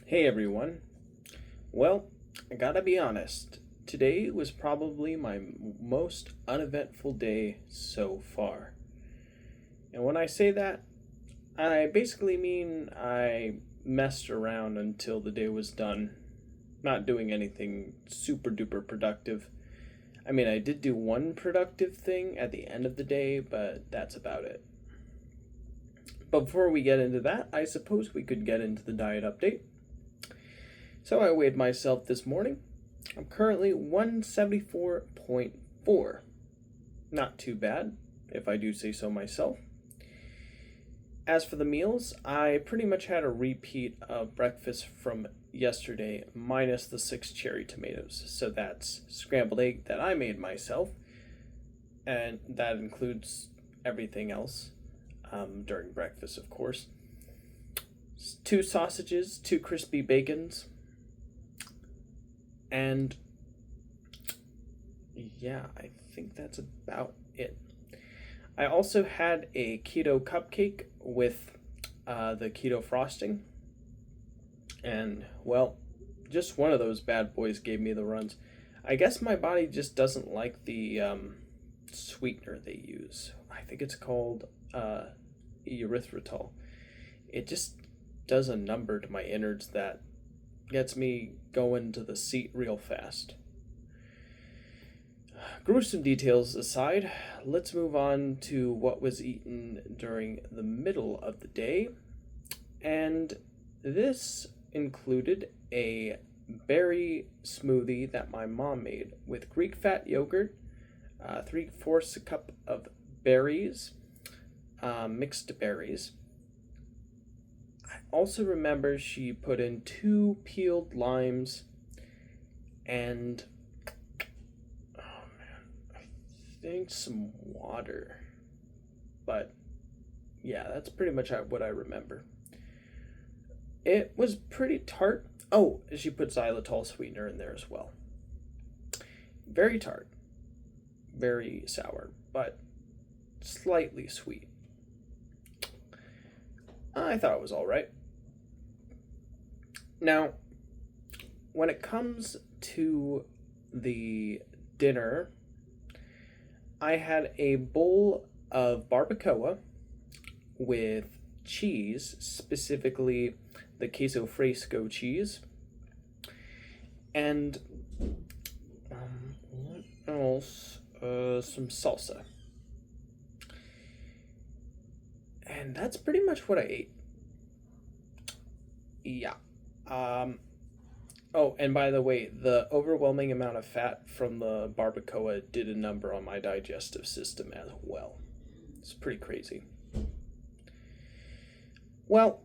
Hey everyone. Well, I gotta be honest. Today was probably my most uneventful day so far. And when I say that, I basically mean I messed around until the day was done, not doing anything super duper productive. I mean, I did do one productive thing at the end of the day, but that's about it. But before we get into that, I suppose we could get into the diet update. So I weighed myself this morning. I'm currently 174.4. Not too bad, if I do say so myself. As for the meals, I pretty much had a repeat of breakfast from yesterday, minus the 6 cherry tomatoes. So that's scrambled egg that I made myself, and that includes everything else during breakfast, of course. 2 sausages, 2 crispy bacons, and yeah, I think that's about it. I also had a keto cupcake with the keto frosting, and well, just one of those bad boys gave me the runs. I guess my body just doesn't like the sweetener they use. I think it's called erythritol. It just does a number to my innards that gets me going to the seat real fast. Gruesome details aside, let's move on to what was eaten during the middle of the day. And this included a berry smoothie that my mom made with Greek fat yogurt, 3/4 a cup of berries, mixed berries. I also remember she put in 2 peeled limes and think some water. But yeah, that's pretty much what I remember. It was pretty tart. Oh, she put xylitol sweetener in there as well. Very tart, very sour, but slightly sweet. I thought it was all right. Now, when it comes to the dinner, I had a bowl of barbacoa with cheese, specifically the queso fresco cheese, and what else? Some salsa. And that's pretty much what I ate. Yeah. Um, oh, and by the way, the overwhelming amount of fat from the barbacoa did a number on my digestive system as well. It's pretty crazy. Well,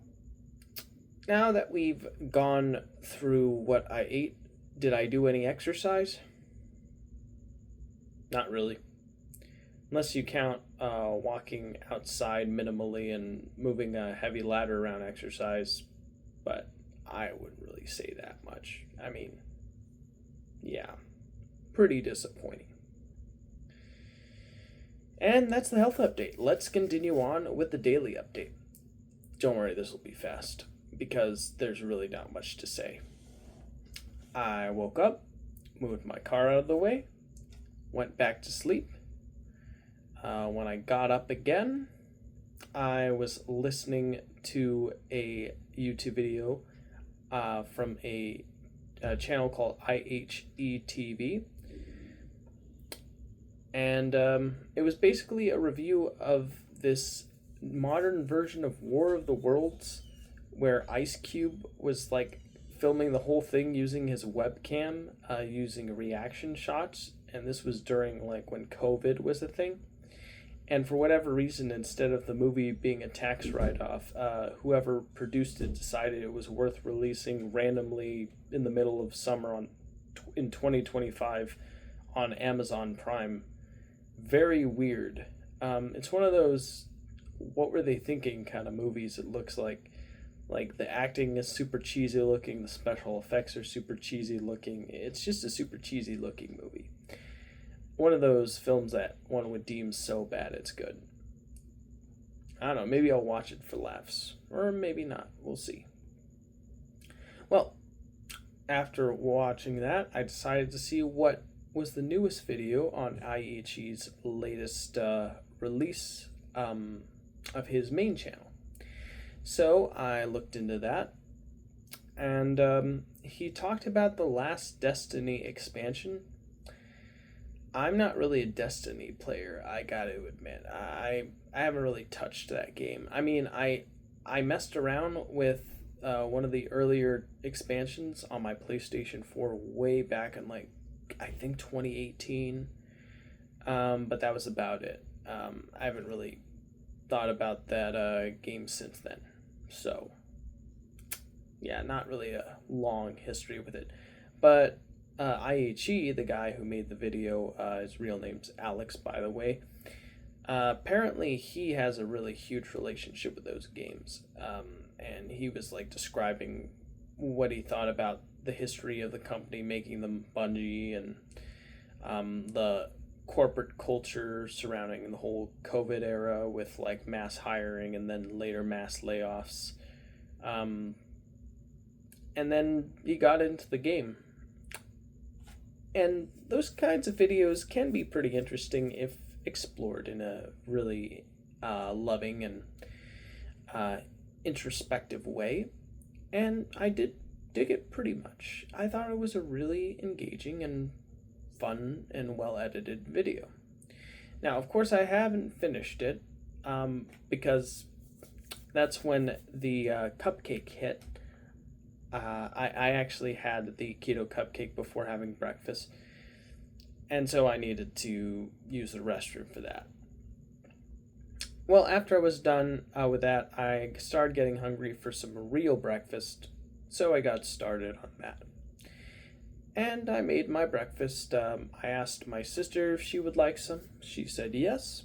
now that we've gone through what I ate, did I do any exercise? Not really. Unless you count walking outside minimally and moving a heavy ladder around exercise, but I wouldn't really say that much. I mean, yeah, pretty disappointing. And that's the health update. Let's continue on with the daily update. Don't worry, this will be fast because there's really not much to say. I woke up, moved my car out of the way, went back to sleep. When I got up again, I was listening to a YouTube video from a channel called IHETV. And it was basically a review of this modern version of War of the Worlds where Ice Cube was like filming the whole thing using his webcam, using reaction shots. And this was during like when COVID was a thing. And for whatever reason, instead of the movie being a tax write-off, whoever produced it decided it was worth releasing randomly in the middle of summer in 2025 on Amazon Prime. Very weird. It's one of those what were they thinking kind of movies. It looks like the acting is super cheesy looking, the special effects are super cheesy looking. It's just a super cheesy looking movie. One of those films that one would deem so bad it's good. I don't know, maybe I'll watch it for laughs. Or maybe not. We'll see. Well, after watching that, I decided to see what was the newest video on Aichi's latest release of his main channel. So I looked into that, and he talked about the last Destiny expansion. I'm not really a Destiny player, I gotta admit. I haven't really touched that game. I mean, I messed around with one of the earlier expansions on my PlayStation 4 way back in, like, I think 2018. But that was about it. I haven't really thought about that game since then. So, yeah, not really a long history with it. But IHE, the guy who made the video, his real name's Alex, by the way. Apparently, he has a really huge relationship with those games, and he was like describing what he thought about the history of the company making them Bungie, and the corporate culture surrounding the whole COVID era with like mass hiring and then later mass layoffs. And then he got into the game. And those kinds of videos can be pretty interesting if explored in a really loving and introspective way. And I did dig it pretty much. I thought it was a really engaging and fun and well edited video. Now, of course, I haven't finished it because that's when the cupcake hit. I actually had the keto cupcake before having breakfast, and so I needed to use the restroom for that. Well, after I was done with that, I started getting hungry for some real breakfast, so I got started on that. And I made my breakfast. I asked my sister if she would like some. She said yes.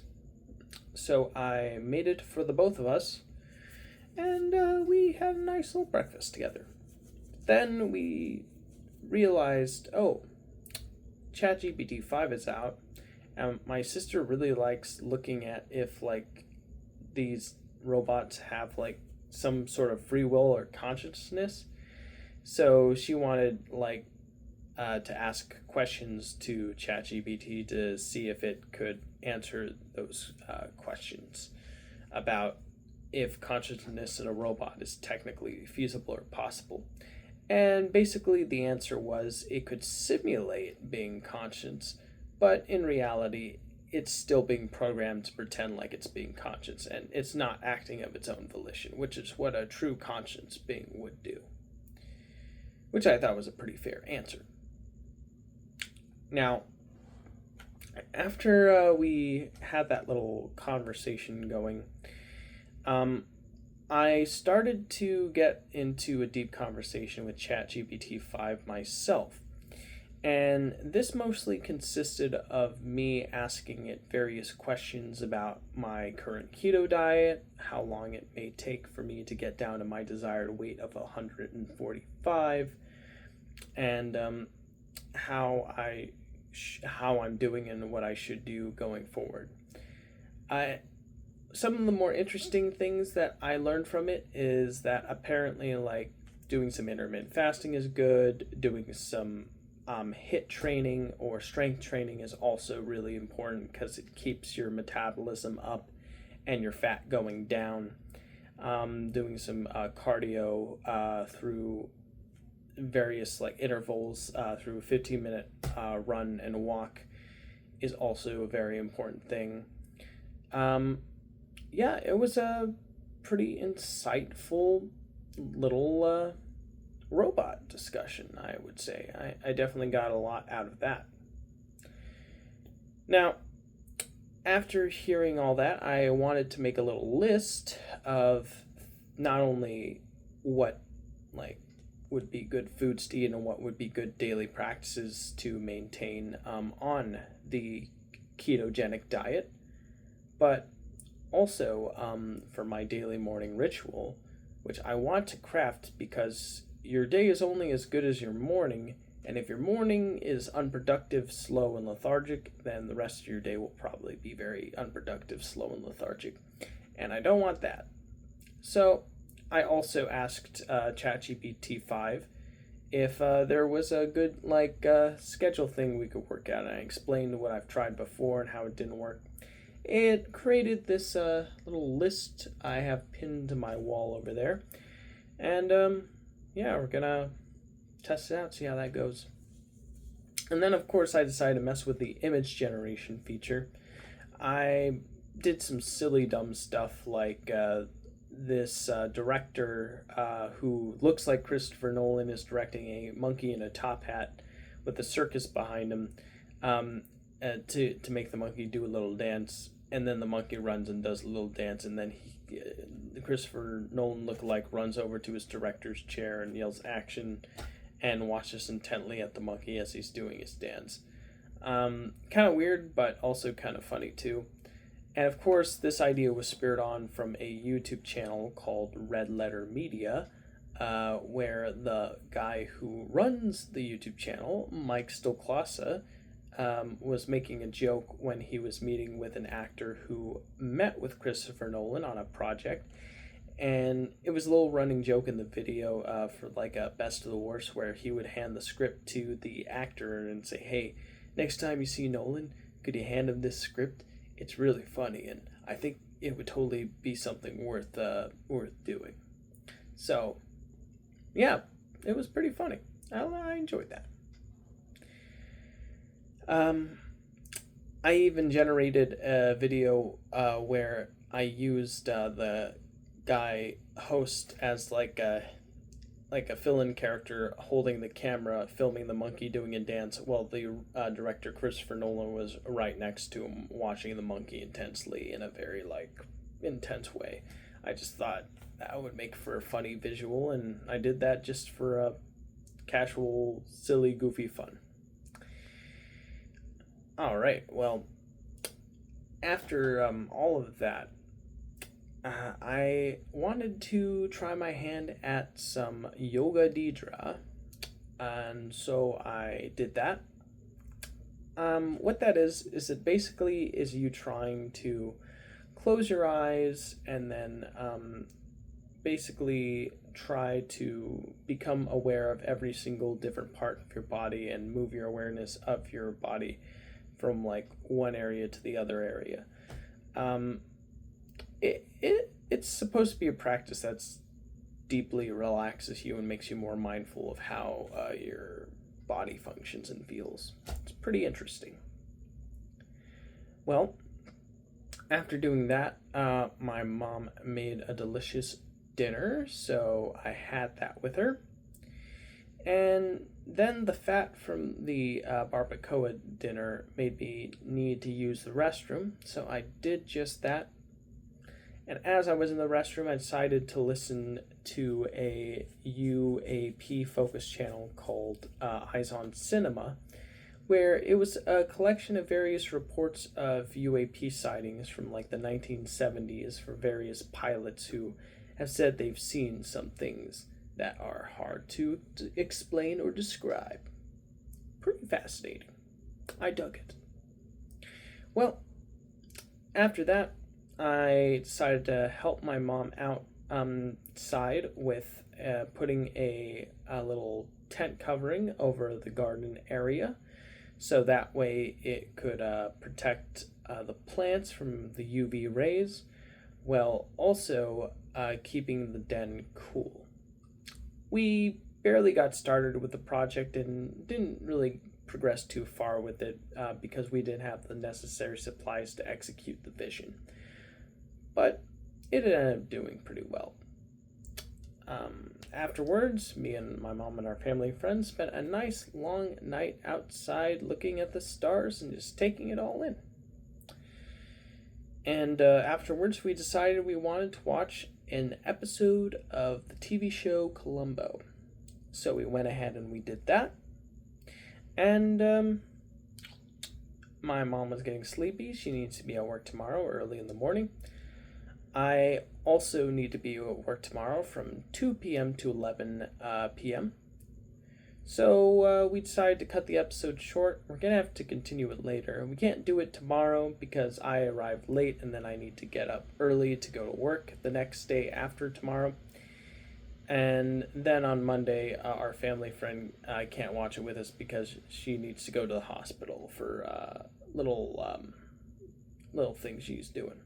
So I made it for the both of us, and we had a nice little breakfast together. Then we realized, oh, ChatGPT 5 is out, and my sister really likes looking at if, like, these robots have, like, some sort of free will or consciousness. So she wanted, like, to ask questions to ChatGPT to see if it could answer those questions about if consciousness in a robot is technically feasible or possible. And basically the answer was it could simulate being conscious, but in reality it's still being programmed to pretend like it's being conscious, and it's not acting of its own volition, which is what a true conscious being would do. Which I thought was a pretty fair answer. Now, after we had that little conversation going, I started to get into a deep conversation with ChatGPT 5 myself. And this mostly consisted of me asking it various questions about my current keto diet, how long it may take for me to get down to my desired weight of 145, and how I'm doing and what I should do going forward. Some of the more interesting things that I learned from it is that apparently, like, doing some intermittent fasting is good, doing some HIIT training or strength training is also really important because it keeps your metabolism up and your fat going down. Doing some cardio through various, like, intervals through a 15-minute run and walk is also a very important thing. Yeah, it was a pretty insightful little robot discussion, I would say. I definitely got a lot out of that. Now, after hearing all that, I wanted to make a little list of not only what, like, would be good foods to eat and what would be good daily practices to maintain on the ketogenic diet, but also for my daily morning ritual, which I want to craft because your day is only as good as your morning, and if your morning is unproductive, slow, and lethargic, then the rest of your day will probably be very unproductive, slow, and lethargic, and I don't want that. So I also asked ChatGPT 5 if there was a good schedule thing we could work out. And I explained what I've tried before and how it didn't work. It created this little list I have pinned to my wall over there. And yeah, we're gonna test it out, see how that goes. And then, of course, I decided to mess with the image generation feature. I did some silly, dumb stuff like this director who looks like Christopher Nolan is directing a monkey in a top hat with a circus behind him to make the monkey do a little dance. And then the monkey runs and does a little dance, and then the Christopher Nolan lookalike runs over to his director's chair and yells action and watches intently at the monkey as he's doing his dance. Kind of weird, but also kind of funny too. And of course, this idea was spurred on from a YouTube channel called Red Letter Media, where the guy who runs the YouTube channel, Mike Stolklasa, was making a joke when he was meeting with an actor who met with Christopher Nolan on a project. And it was a little running joke in the video for like a best of the worst, where he would hand the script to the actor and say, hey, next time you see Nolan, could you hand him this script? It's really funny, and I think it would totally be something worth doing. So, yeah, it was pretty funny. I enjoyed that. I even generated a video where I used the guy host as like a fill-in character holding the camera, filming the monkey doing a dance, while the director Christopher Nolan was right next to him, watching the monkey intensely in a very intense way. I just thought that would make for a funny visual, and I did that just for a casual, silly, goofy fun. All right, well, after all of that, I wanted to try my hand at some yoga nidra, and so I did that. What that is it basically is you trying to close your eyes and then basically try to become aware of every single different part of your body and move your awareness of your body from like one area to the other area. It's supposed to be a practice that's deeply relaxes you and makes you more mindful of how your body functions and feels. It's pretty interesting. Well, after doing that, my mom made a delicious dinner, so I had that with her. And then the fat from the barbacoa dinner made me need to use the restroom, so I did just that. And as I was in the restroom, I decided to listen to a UAP focus channel called Eyes on Cinema, where it was a collection of various reports of UAP sightings from like the 1970s for various pilots who have said they've seen some things that are hard to explain or describe. Pretty fascinating. I dug it. Well, after that, I decided to help my mom outside with putting a little tent covering over the garden area, so that way it could protect the plants from the UV rays, while also keeping the den cool. We barely got started with the project and didn't really progress too far with it because we didn't have the necessary supplies to execute the vision. But it ended up doing pretty well. Afterwards, me and my mom and our family and friends spent a nice long night outside looking at the stars and just taking it all in. And afterwards, we decided we wanted to watch an episode of the TV show Columbo. So we went ahead and we did that. And my mom was getting sleepy. She needs to be at work tomorrow early in the morning. I also need to be at work tomorrow from 2 p.m. to 11 p.m. So we decided to cut the episode short. We're going to have to continue it later. We can't do it tomorrow because I arrived late and then I need to get up early to go to work the next day after tomorrow. And then on Monday, our family friend can't watch it with us because she needs to go to the hospital for little things she's doing.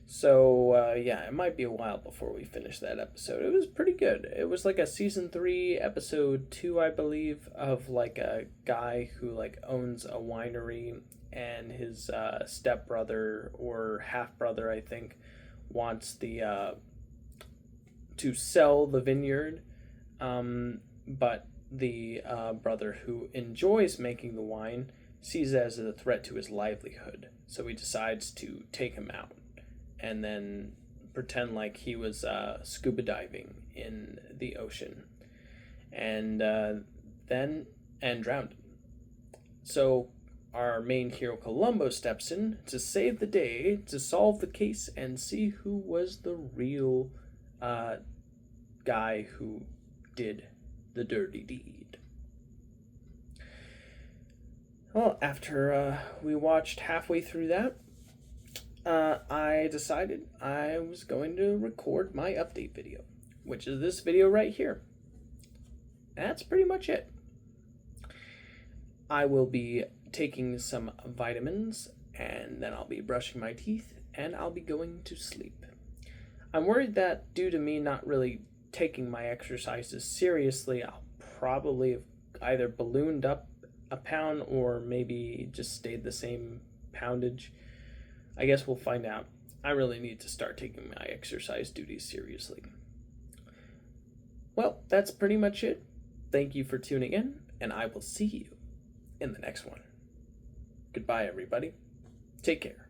So yeah, it might be a while before we finish that episode. It was pretty good. It was like a season 3, episode 2, I believe, of like a guy who like owns a winery, and his stepbrother or half brother, I think, wants the to sell the vineyard, but the brother who enjoys making the wine sees it as a threat to his livelihood. So he decides to take him out and then pretend like he was scuba diving in the ocean, and drowned. So our main hero Columbo steps in to save the day, to solve the case, and see who was the real guy who did the dirty deed. Well, after we watched halfway through that, I decided I was going to record my update video, which is this video right here. That's pretty much it. I will be taking some vitamins, and then I'll be brushing my teeth, and I'll be going to sleep. I'm worried that due to me not really taking my exercises seriously, I'll probably have either ballooned up a pound or maybe just stayed the same poundage. I guess we'll find out. I really need to start taking my exercise duties seriously. Well, that's pretty much it. Thank you for tuning in, and I will see you in the next one. Goodbye, everybody. Take care.